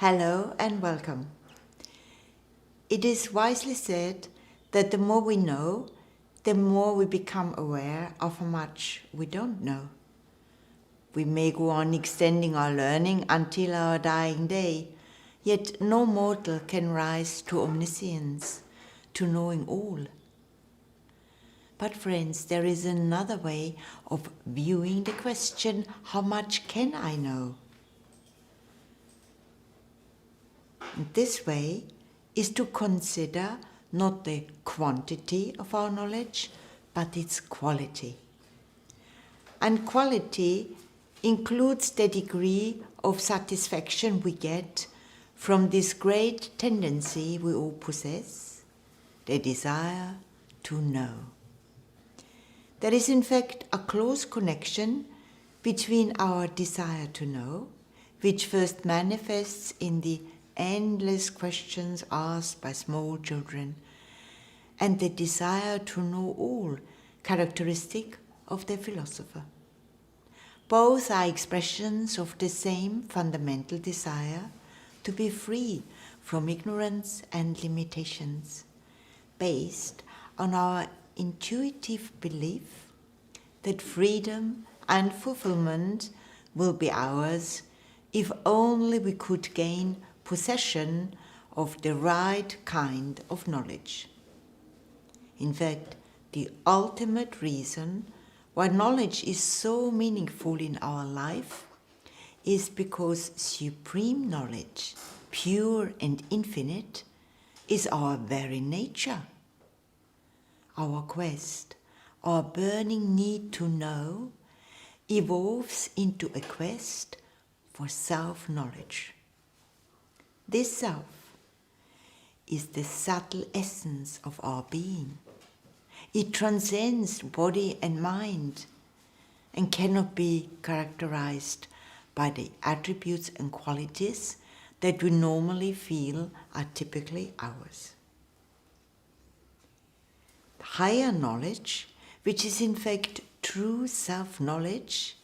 Hello and welcome. It is wisely said that the more we know, the more we become aware of how much we don't know. We may go on extending our learning until our dying day, yet no mortal can rise to omniscience, to knowing all. But friends, there is another way of viewing the question, how much can I know? This way is to consider not the quantity of our knowledge, but its quality. And quality includes the degree of satisfaction we get from this great tendency we all possess, the desire to know. There is in fact a close connection between our desire to know, which first manifests in the endless questions asked by small children, and the desire to know all, characteristic of the philosopher. Both are expressions of the same fundamental desire to be free from ignorance and limitations, based on our intuitive belief that freedom and fulfillment will be ours if only we could gain possession of the right kind of knowledge. In fact, the ultimate reason why knowledge is so meaningful in our life is because supreme knowledge, pure and infinite, is our very nature. Our quest, our burning need to know, evolves into a quest for self-knowledge. This self is the subtle essence of our being. It transcends body and mind and cannot be characterized by the attributes and qualities that we normally feel are typically ours. Higher knowledge, which is in fact true self-knowledge,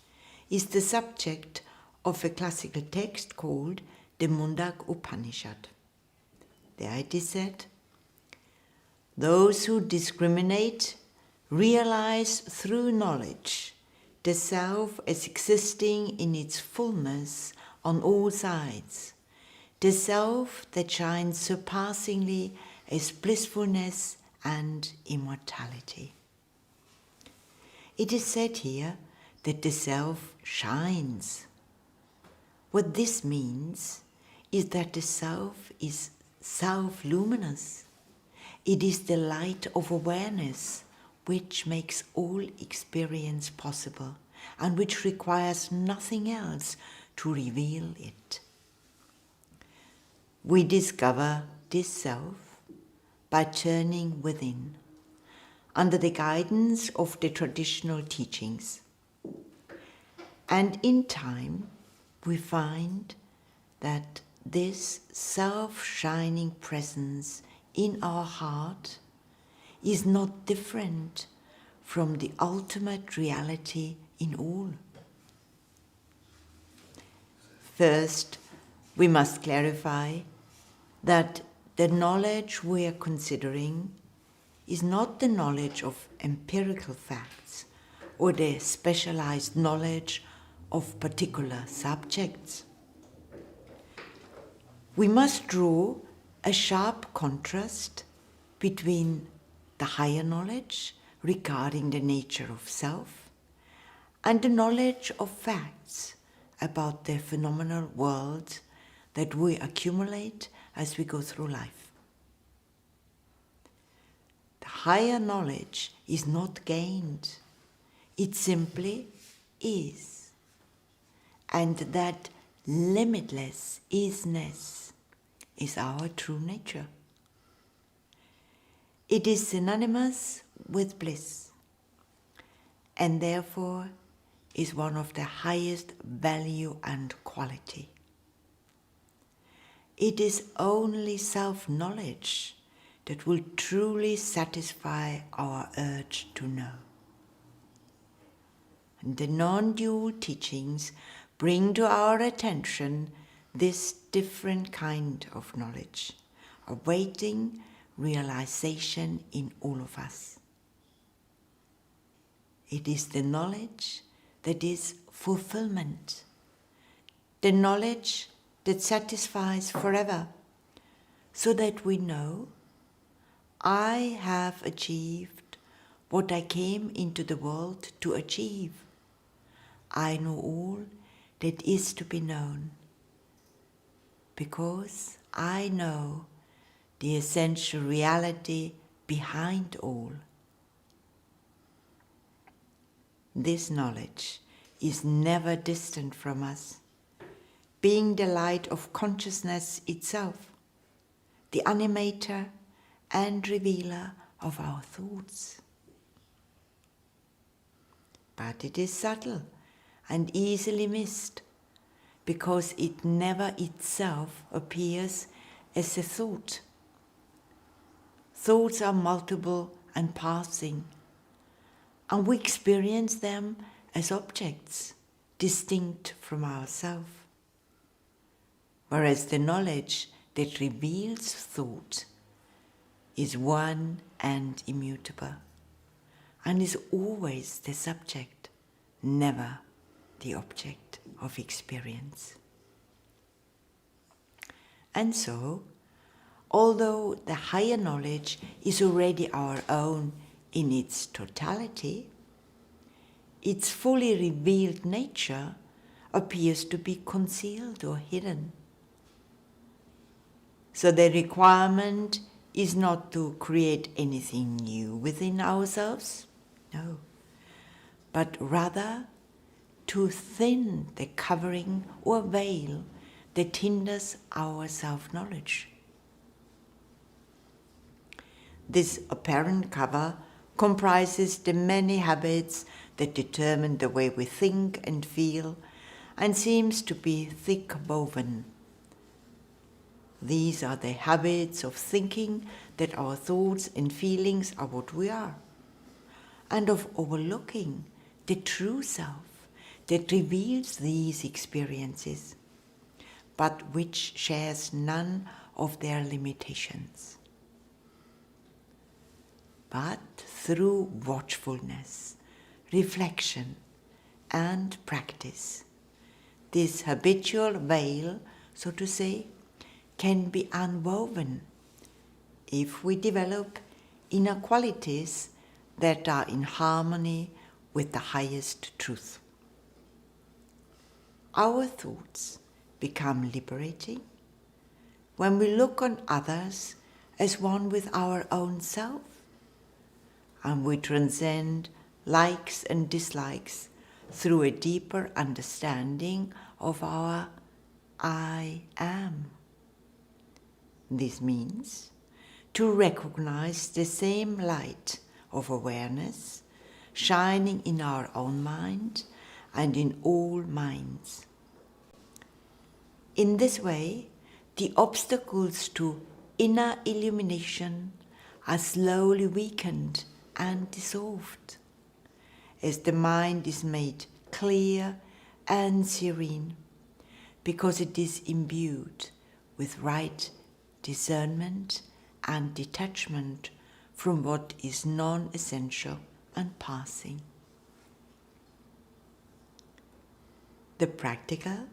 is the subject of a classical text called the Mundak Upanishad. There it is said, "Those who discriminate realize through knowledge the self as existing in its fullness on all sides, the self that shines surpassingly as blissfulness and immortality." It is said here that the self shines. What this means is that the self is self-luminous. It is the light of awareness which makes all experience possible and which requires nothing else to reveal it. We discover this self by turning within, under the guidance of the traditional teachings. And in time, we find that this self-shining presence in our heart is not different from the ultimate reality in all. First, we must clarify that the knowledge we are considering is not the knowledge of empirical facts or the specialized knowledge of particular subjects. We must draw a sharp contrast between the higher knowledge regarding the nature of self and the knowledge of facts about the phenomenal world that we accumulate as we go through life. The higher knowledge is not gained, it simply is. And that limitless isness is our true nature. It is synonymous with bliss, and therefore is one of the highest value and quality. It is only self-knowledge that will truly satisfy our urge to know. And the non-dual teachings bring to our attention this different kind of knowledge, awaiting realization in all of us. It is the knowledge that is fulfillment, the knowledge that satisfies forever, so that we know, I have achieved what I came into the world to achieve. I know all that is to be known, because I know the essential reality behind all. This knowledge is never distant from us, being the light of consciousness itself, the animator and revealer of our thoughts. But it is subtle and easily missed, because it never itself appears as a thought. Thoughts are multiple and passing, and we experience them as objects distinct from ourselves. Whereas the knowledge that reveals thought is one and immutable, and is always the subject, never the object of experience. And so, although the higher knowledge is already our own in its totality, its fully revealed nature appears to be concealed or hidden. So the requirement is not to create anything new within ourselves, no, but rather to thin the covering or veil that hinders our self-knowledge. This apparent cover comprises the many habits that determine the way we think and feel, and seems to be thick woven. These are the habits of thinking that our thoughts and feelings are what we are, and of overlooking the true self that reveals these experiences, but which shares none of their limitations. But through watchfulness, reflection, and practice, this habitual veil, so to say, can be unwoven if we develop inner qualities that are in harmony with the highest truth. Our thoughts become liberating when we look on others as one with our own self, and we transcend likes and dislikes through a deeper understanding of our I am. This means to recognize the same light of awareness shining in our own mind and in all minds. In this way, the obstacles to inner illumination are slowly weakened and dissolved, as the mind is made clear and serene, because it is imbued with right discernment and detachment from what is non-essential and passing. The practical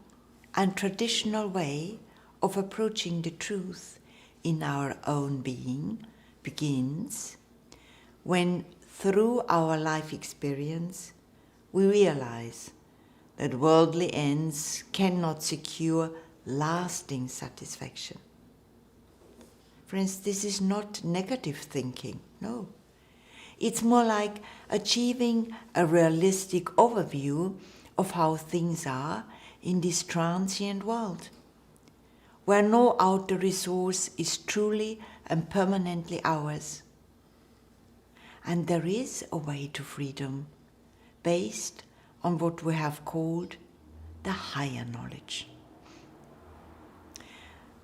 and traditional way of approaching the truth in our own being begins when, through our life experience, we realize that worldly ends cannot secure lasting satisfaction. Friends, this is not negative thinking, no. It's more like achieving a realistic overview of how things are in this transient world, where no outer resource is truly and permanently ours. And there is a way to freedom based on what we have called the higher knowledge.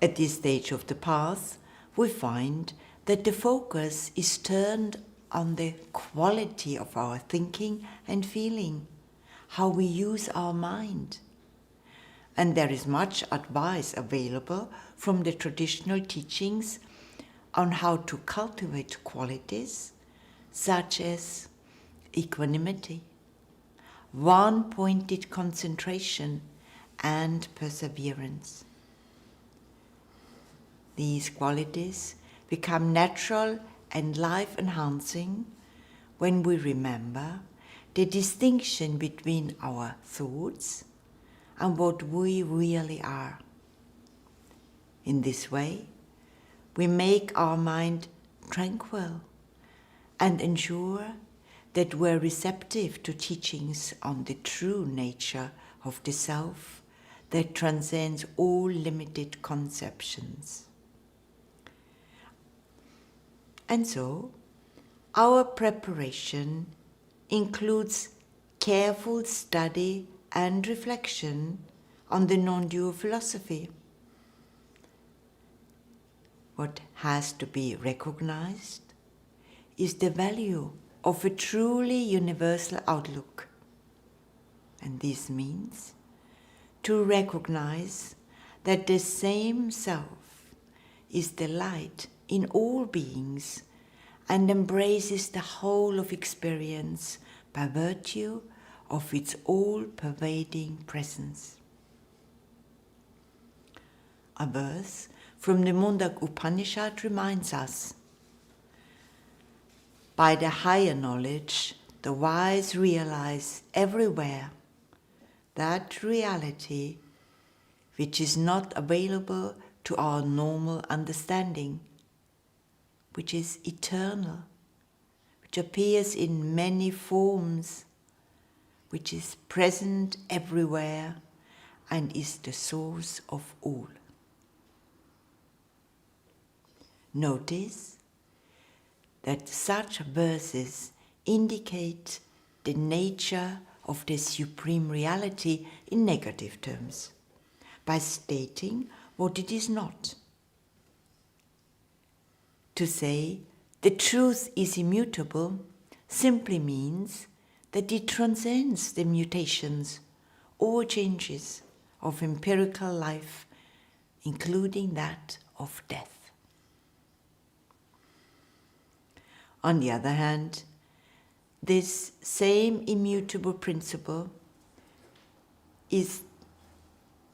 At this stage of the path, we find that the focus is turned on the quality of our thinking and feeling, how we use our mind. and there is much advice available from the traditional teachings on how to cultivate qualities such as equanimity, one-pointed concentration, and perseverance. These qualities become natural and life-enhancing when we remember the distinction between our thoughts and what we really are. In this way, we make our mind tranquil and ensure that we're receptive to teachings on the true nature of the self that transcends all limited conceptions. And so, our preparation includes careful study and reflection on the non-dual philosophy. What has to be recognized is the value of a truly universal outlook. And this means to recognize that the same self is the light in all beings and embraces the whole of experience by virtue of its all-pervading presence. A verse from the Mundak Upanishad reminds us, by the higher knowledge, the wise realize everywhere that reality which is not available to our normal understanding, which is eternal, which appears in many forms, which is present everywhere and is the source of all. Notice that such verses indicate the nature of the supreme reality in negative terms, by stating what it is not. To say the truth is immutable simply means that it transcends the mutations or changes of empirical life, including that of death. On the other hand, this same immutable principle is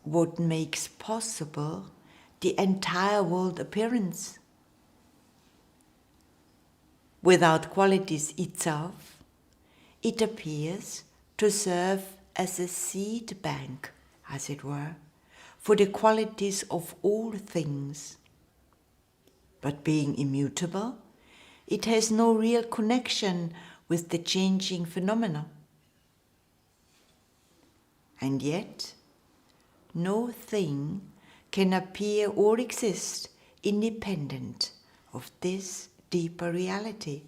what makes possible the entire world appearance. Without qualities itself, it appears to serve as a seed bank, as it were, for the qualities of all things. But being immutable, it has no real connection with the changing phenomena. And yet, no thing can appear or exist independent of this deeper reality,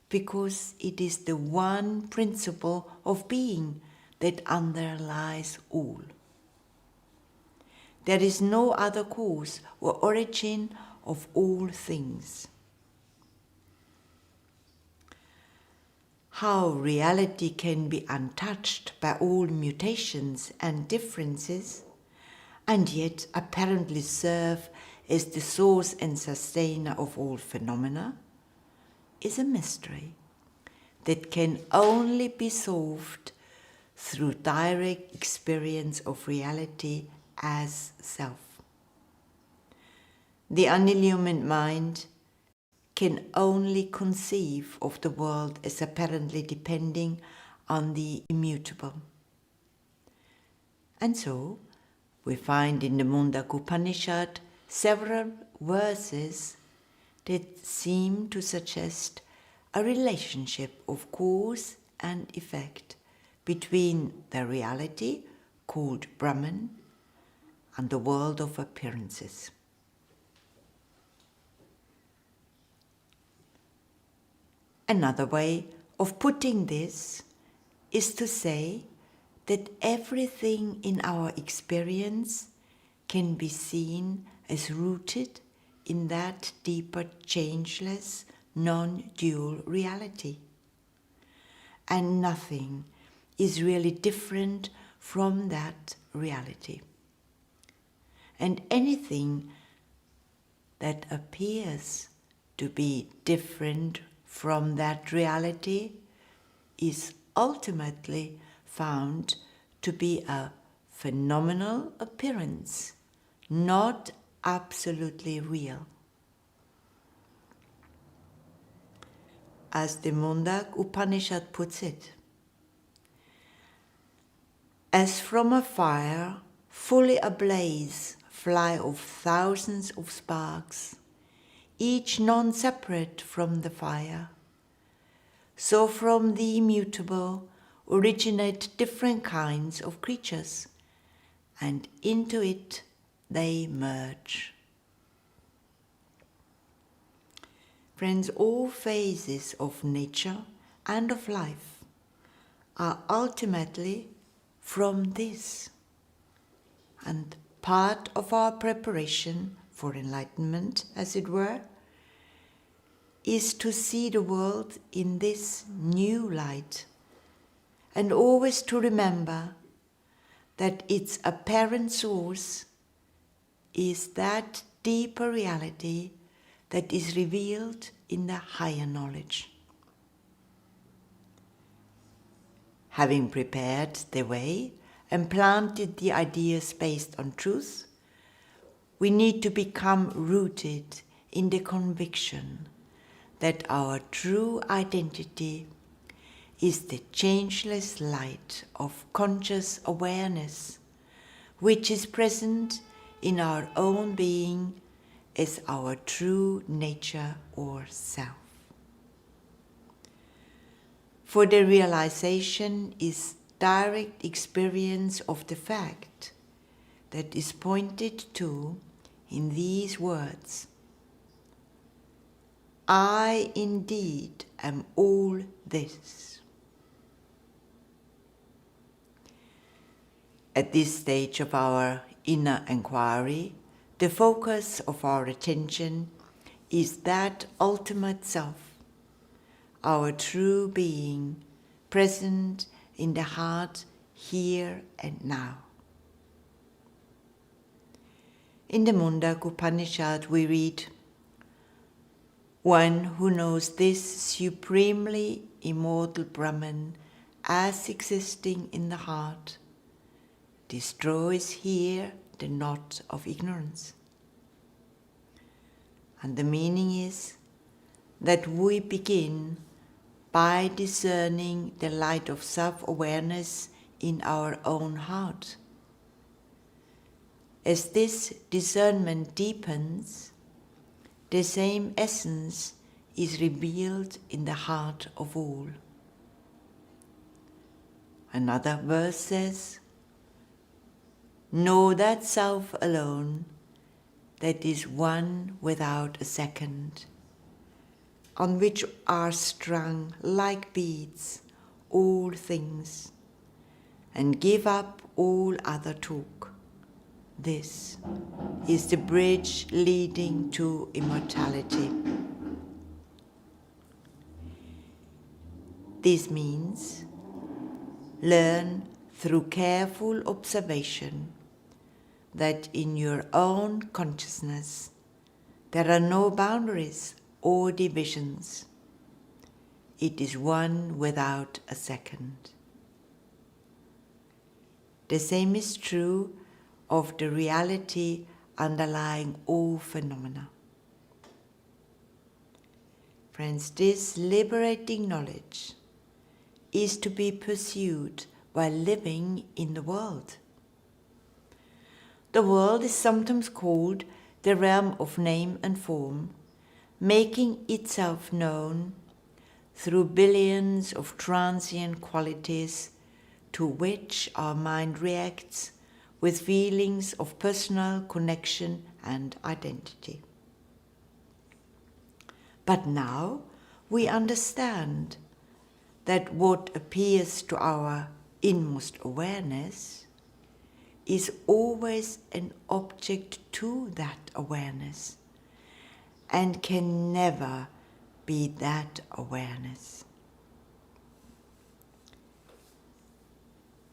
because it is the one principle of being that underlies all. There is no other cause or origin of all things. How reality can be untouched by all mutations and differences, and yet apparently serve as the source and sustainer of all phenomena, is a mystery that can only be solved through direct experience of reality as self. The unillumined mind can only conceive of the world as apparently depending on the immutable. And so, we find in the Mundak Upanishad several verses that seem to suggest a relationship of cause and effect between the reality called Brahman and the world of appearances. Another way of putting this is to say that everything in our experience can be seen as rooted in that deeper, changeless, non-dual reality. And nothing is really different from that reality. And anything that appears to be different from that reality is ultimately found to be a phenomenal appearance, not absolutely real. As the Mundak Upanishad puts it, as from a fire fully ablaze fly off thousands of sparks, each non-separate from the fire, so from the immutable originate different kinds of creatures, and into it they merge. Friends, all phases of nature and of life are ultimately from this, and part of our preparation for enlightenment, as it were, is to see the world in this new light, and always to remember that its apparent source is that deeper reality that is revealed in the higher knowledge. Having prepared the way and planted the ideas based on truth, we need to become rooted in the conviction that our true identity is the changeless light of conscious awareness, which is present in our own being as our true nature or self. For the realization is direct experience of the fact that is pointed to in these words: I indeed am all this. At this stage of our inner inquiry, the focus of our attention is that ultimate self, our true being, present in the heart here and now. In the Mundak Upanishad we read, one who knows this supremely immortal Brahman as existing in the heart destroys here the knot of ignorance. And the meaning is that we begin by discerning the light of self-awareness in our own heart. As this discernment deepens, the same essence is revealed in the heart of all. Another verse says, know that self alone, that is one without a second, on which are strung like beads all things, and give up all other talk. This is the bridge leading to immortality. This means learn through careful observation that in your own consciousness there are no boundaries or divisions. It is one without a second. The same is true of the reality underlying all phenomena. Friends, this liberating knowledge is to be pursued while living in the world. The world is sometimes called the realm of name and form, making itself known through billions of transient qualities to which our mind reacts with feelings of personal connection and identity. But now we understand that what appears to our inmost awareness is always an object to that awareness and can never be that awareness.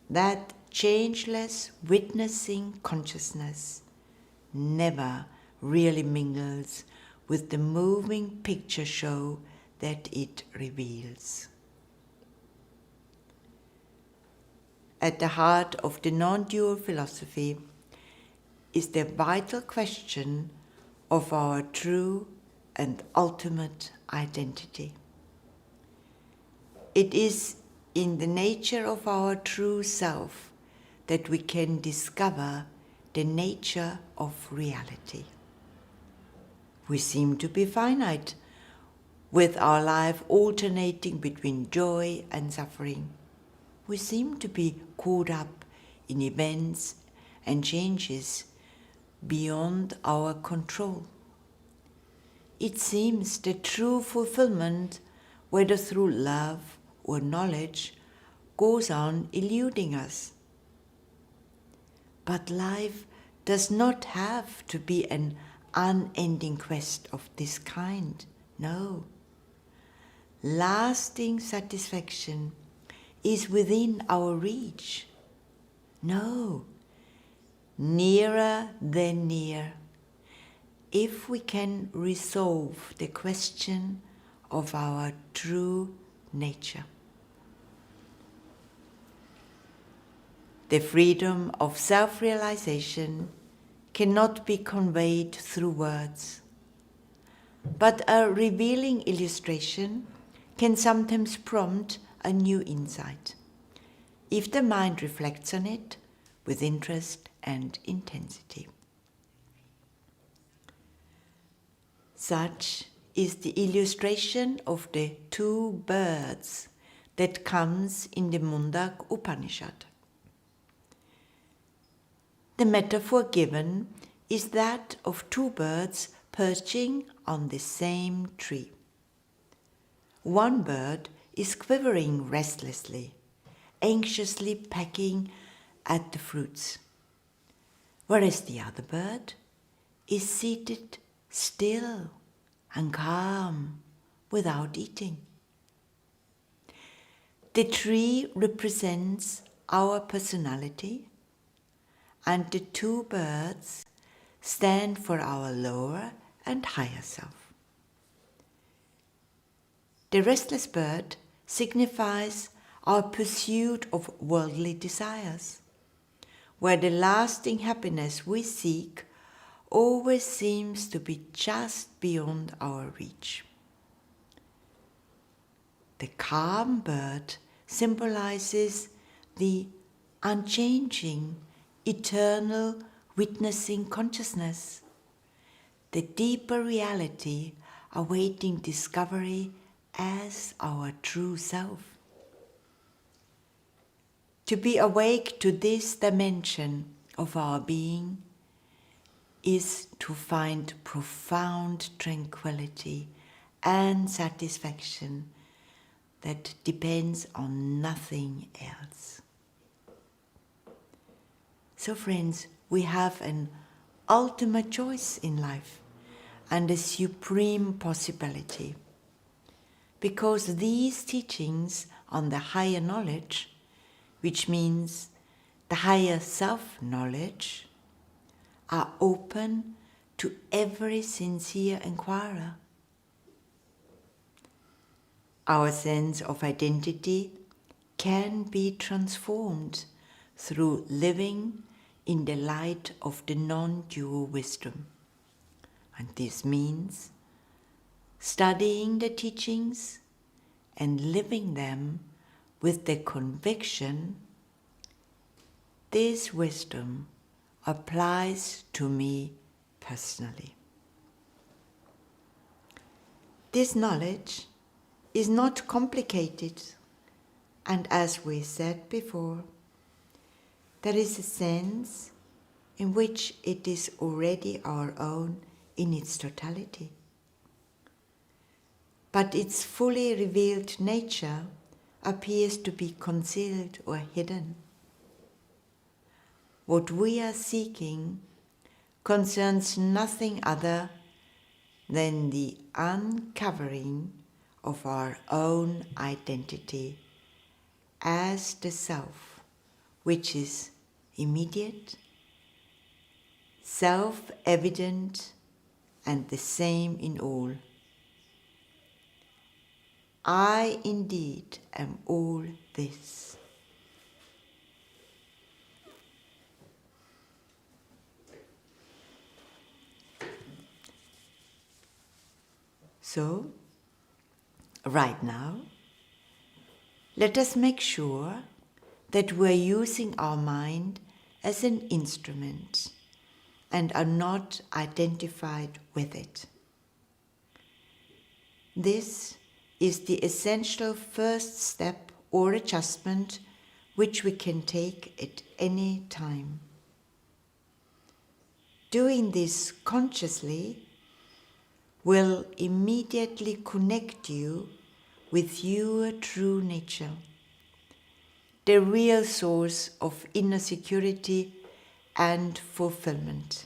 That changeless, witnessing consciousness never really mingles with the moving picture show that it reveals. At the heart of the non-dual philosophy is the vital question of our true and ultimate identity. It is in the nature of our true self that we can discover the nature of reality. We seem to be finite, with our life alternating between joy and suffering. We seem to be caught up in events and changes beyond our control. It seems that true fulfillment, whether through love or knowledge, goes on eluding us. But life does not have to be an unending quest of this kind. No. Lasting satisfaction is within our reach. No. Nearer than near, if we can resolve the question of our true nature. The freedom of self-realization cannot be conveyed through words, but a revealing illustration can sometimes prompt a new insight, if the mind reflects on it with interest and intensity. Such is the illustration of the two birds that comes in the Mundak Upanishad. The metaphor given is that of two birds perching on the same tree. One bird is quivering restlessly, anxiously pecking at the fruits, whereas the other bird is seated still and calm without eating. The tree represents our personality, and the two birds stand for our lower and higher self. The restless bird signifies our pursuit of worldly desires, where the lasting happiness we seek always seems to be just beyond our reach. The calm bird symbolizes the unchanging, eternal, witnessing consciousness, the deeper reality awaiting discovery as our true self. To be awake to this dimension of our being is to find profound tranquility and satisfaction that depends on nothing else. So friends, we have an ultimate choice in life and a supreme possibility, because these teachings on the higher knowledge, which means the higher self-knowledge, are open to every sincere inquirer. Our sense of identity can be transformed through living in the light of the non-dual wisdom. And this means studying the teachings and living them with the conviction this wisdom applies to me personally. This knowledge is not complicated, and as we said before, there is a sense in which it is already our own in its totality. But its fully revealed nature appears to be concealed or hidden. What we are seeking concerns nothing other than the uncovering of our own identity as the self which is immediate, self-evident, and the same in all. I indeed am all this. So, right now, let us make sure that we are using our mind as an instrument and are not identified with it. This is the essential first step or adjustment which we can take at any time. Doing this consciously will immediately connect you with your true nature, the real source of inner security and fulfillment.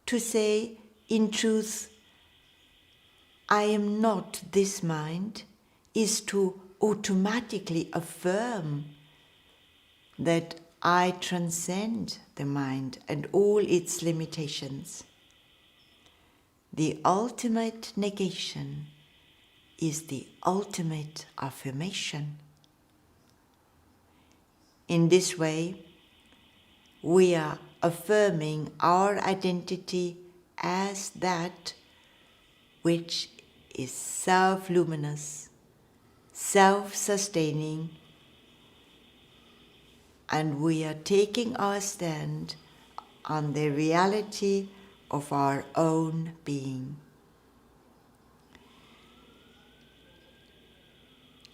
To say, in truth, I am not this mind, is to automatically affirm that I transcend the mind and all its limitations. The ultimate negation is the ultimate affirmation. In this way, we are affirming our identity as that which is self-luminous, self-sustaining, and we are taking our stand on the reality of our own being.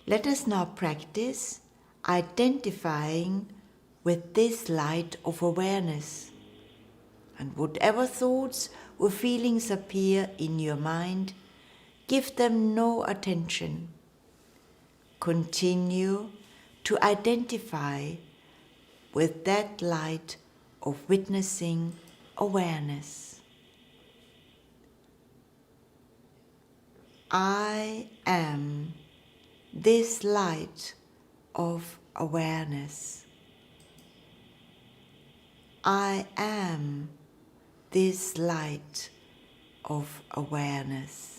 Let us now practice identifying with this light of awareness, and whatever thoughts or feelings appear in your mind, give them no attention. Continue to identify with that light of witnessing awareness. I am this light of awareness. I am this light of awareness.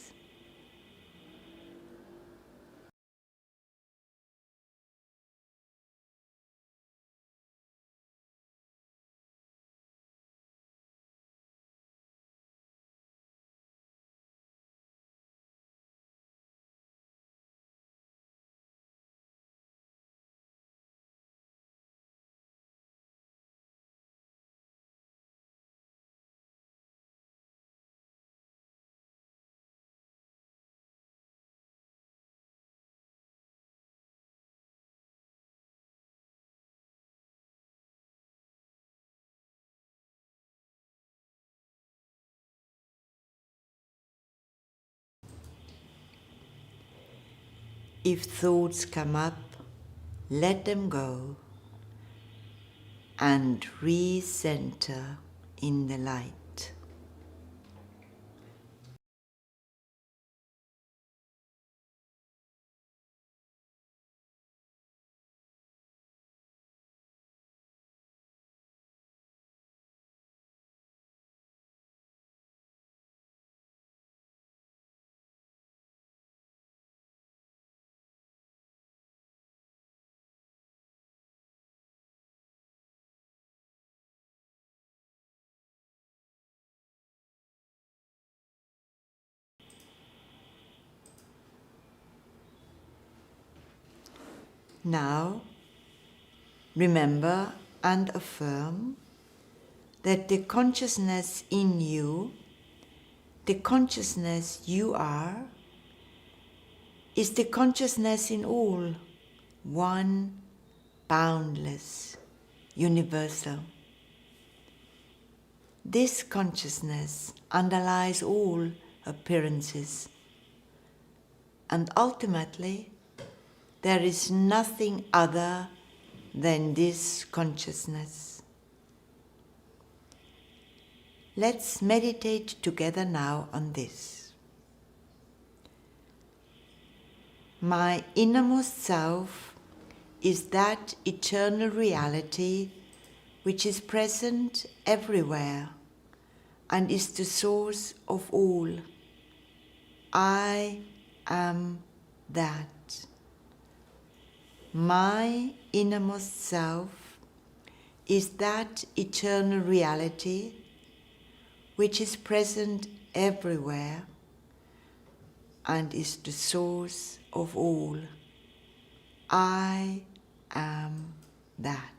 If thoughts come up, let them go and re-center in the light. Now, remember and affirm that the consciousness in you, the consciousness you are, is the consciousness in all, one, boundless, universal. This consciousness underlies all appearances, and ultimately, there is nothing other than this consciousness. Let's meditate together now on this. My innermost self is that eternal reality which is present everywhere and is the source of all. I am that. My innermost self is that eternal reality which is present everywhere and is the source of all. I am that.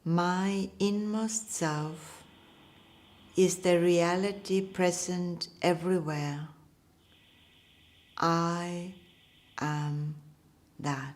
My inmost self is the reality present everywhere. I am that.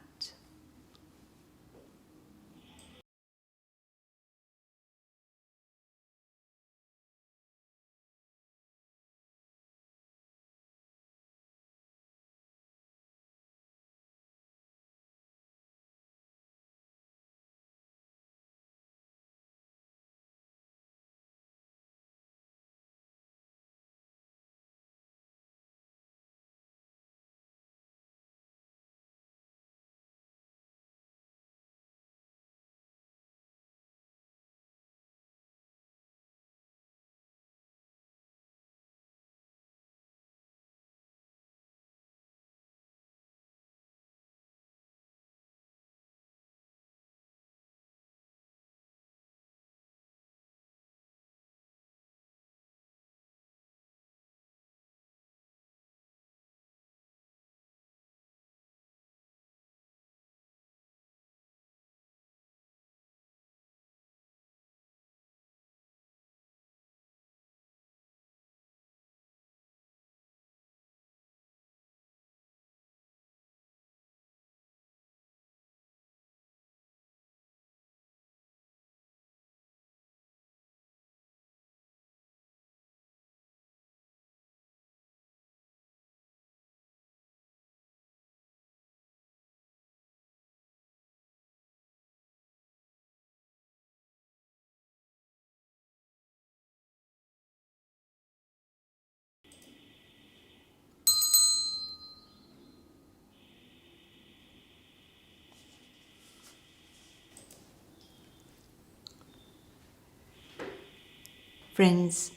Friends,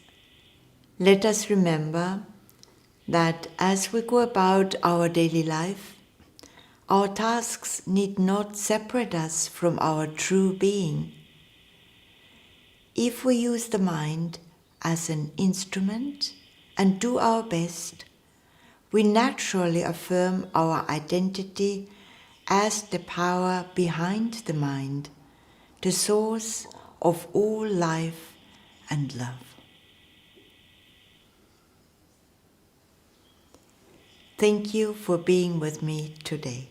let us remember that as we go about our daily life, our tasks need not separate us from our true being. If we use the mind as an instrument and do our best, we naturally affirm our identity as the power behind the mind the source of all life and love. Thank you for being with me today.